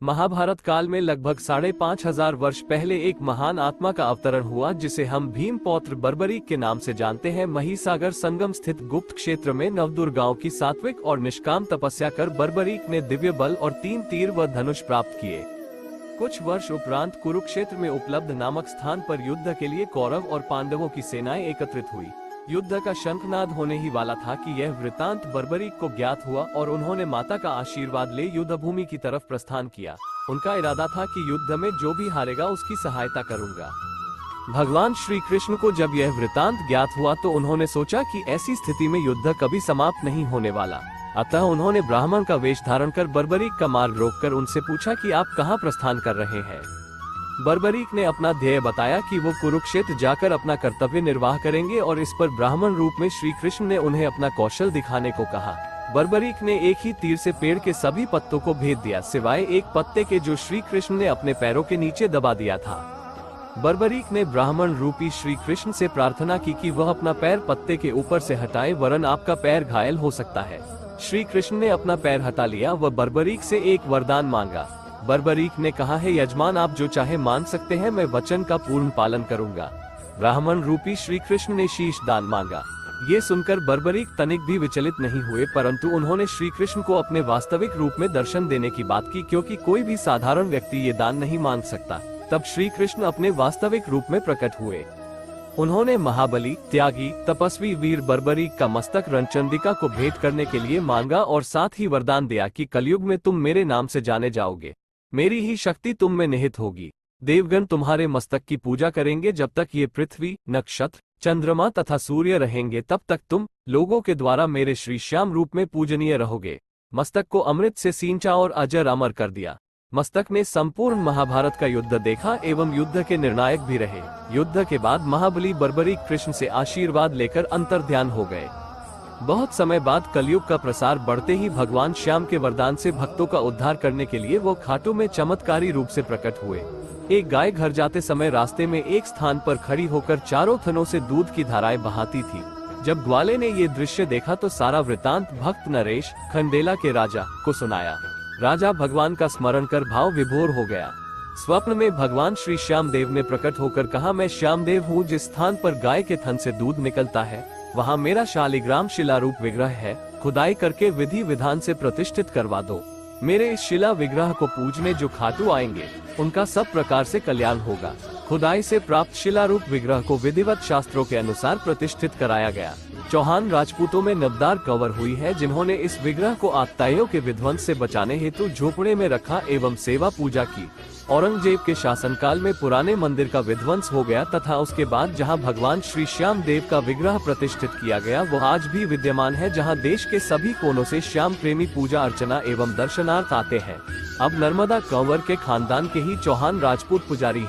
महाभारत काल में लगभग 5,500 वर्ष पहले एक महान आत्मा का अवतरण हुआ जिसे हम भीम पौत्र बर्बरीक के नाम से जानते हैं। महिसागर संगम स्थित गुप्त क्षेत्र में नवदुर्ग गांव की सात्विक और निष्काम तपस्या कर बर्बरीक ने दिव्य बल और 3 तीर व धनुष प्राप्त किए। कुछ वर्ष उपरांत कुरुक्षेत्र में उपलब्ध नामक स्थान पर युद्ध के लिए कौरव और पांडवों की सेनाएं एकत्रित हुई। युद्ध का शंखनाद होने ही वाला था कि यह वृतांत बर्बरीक को ज्ञात हुआ और उन्होंने माता का आशीर्वाद ले युद्ध भूमि की तरफ प्रस्थान किया। उनका इरादा था कि युद्ध में जो भी हारेगा उसकी सहायता करूंगा। भगवान श्री कृष्ण को जब यह वृतांत ज्ञात हुआ तो उन्होंने सोचा कि ऐसी स्थिति में युद्ध कभी समाप्त नहीं होने वाला। अतः उन्होंने ब्राह्मण का वेश धारण कर बर्बरीक का मार्ग रोककर उनसे पूछा कि आप कहाँ प्रस्थान कर रहे हैं। बर्बरीक ने अपना ध्येय बताया कि वो कुरुक्षेत्र जाकर अपना कर्तव्य निर्वाह करेंगे और इस पर ब्राह्मण रूप में श्री कृष्ण ने उन्हें अपना कौशल दिखाने को कहा। बर्बरीक ने एक ही तीर से पेड़ के सभी पत्तों को भेद दिया सिवाय एक पत्ते के जो श्री कृष्ण ने अपने पैरों के नीचे दबा दिया था। बर्बरीक ने ब्राह्मण रूपी श्री कृष्ण से प्रार्थना की कि वह अपना पैर पत्ते के ऊपर से हटाए वरन आपका पैर घायल हो सकता है। श्री कृष्ण ने अपना पैर हटा लिया व बर्बरीक से एक वरदान मांगा। बर्बरीक ने कहा है यजमान आप जो चाहे मांग सकते हैं, मैं वचन का पूर्ण पालन करूंगा। ब्राह्मण रूपी श्री कृष्ण ने शीश दान मांगा। ये सुनकर बर्बरीक तनिक भी विचलित नहीं हुए, परंतु उन्होंने श्री कृष्ण को अपने वास्तविक रूप में दर्शन देने की बात की क्योंकि कोई भी साधारण व्यक्ति ये दान नहीं मांग सकता। तब श्री कृष्ण अपने वास्तविक रूप में प्रकट हुए। उन्होंने महाबली, त्यागी, तपस्वी वीर बर्बरीक का मस्तक रणचंडिका को भेंट करने के लिए मांगा और साथ ही वरदान दिया कि कलयुग में तुम मेरे नाम से जाने जाओगे, मेरी ही शक्ति तुम में निहित होगी। देवगण तुम्हारे मस्तक की पूजा करेंगे। जब तक ये पृथ्वी, नक्षत्र, चंद्रमा तथा सूर्य रहेंगे तब तक तुम लोगों के द्वारा मेरे श्री श्याम रूप में पूजनीय रहोगे। मस्तक को अमृत से सींचा और अजर अमर कर दिया। मस्तक ने संपूर्ण महाभारत का युद्ध देखा एवं युद्ध के निर्णायक भी रहे। युद्ध के बाद महाबली बर्बरीक कृष्ण से आशीर्वाद लेकर अंतर्ध्यान हो गए। बहुत समय बाद कलयुग का प्रसार बढ़ते ही भगवान श्याम के वरदान से भक्तों का उद्धार करने के लिए वो खाटू में चमत्कारी रूप से प्रकट हुए। एक गाय घर जाते समय रास्ते में एक स्थान पर खड़ी होकर चारों थनों से दूध की धाराएं बहाती थी। जब ग्वाले ने ये दृश्य देखा तो सारा वृतांत भक्त नरेश, खंडेला के राजा को सुनाया। राजा भगवान का स्मरण कर भाव विभोर हो गया। स्वप्न में भगवान श्री श्याम देव ने प्रकट होकर कहा, मैं श्याम देव हूँ। जिस स्थान पर गाय के थन से दूध निकलता है वहाँ मेरा शालिग्राम शिलारूप विग्रह है। खुदाई करके विधि विधान से प्रतिष्ठित करवा दो। मेरे इस शिला विग्रह को पूजने जो खाटू आएंगे उनका सब प्रकार से कल्याण होगा। खुदाई से प्राप्त शिलारूप विग्रह को विधिवत शास्त्रों के अनुसार प्रतिष्ठित कराया गया। चौहान राजपूतों में नबदार कंवर हुई है जिन्होंने इस विग्रह को आतताइयों के विध्वंस से बचाने हेतु झोपड़े में रखा एवं सेवा पूजा की। औरंगजेब के शासनकाल में पुराने मंदिर का विध्वंस हो गया तथा उसके बाद जहां भगवान श्री श्याम देव का विग्रह प्रतिष्ठित किया गया वो आज भी विद्यमान है, जहां देश के सभी कोनों से श्याम प्रेमी पूजा अर्चना एवं दर्शनार्थ आते हैं। अब नर्मदा कंवर के खानदान के ही चौहान राजपूत पुजारी हैं।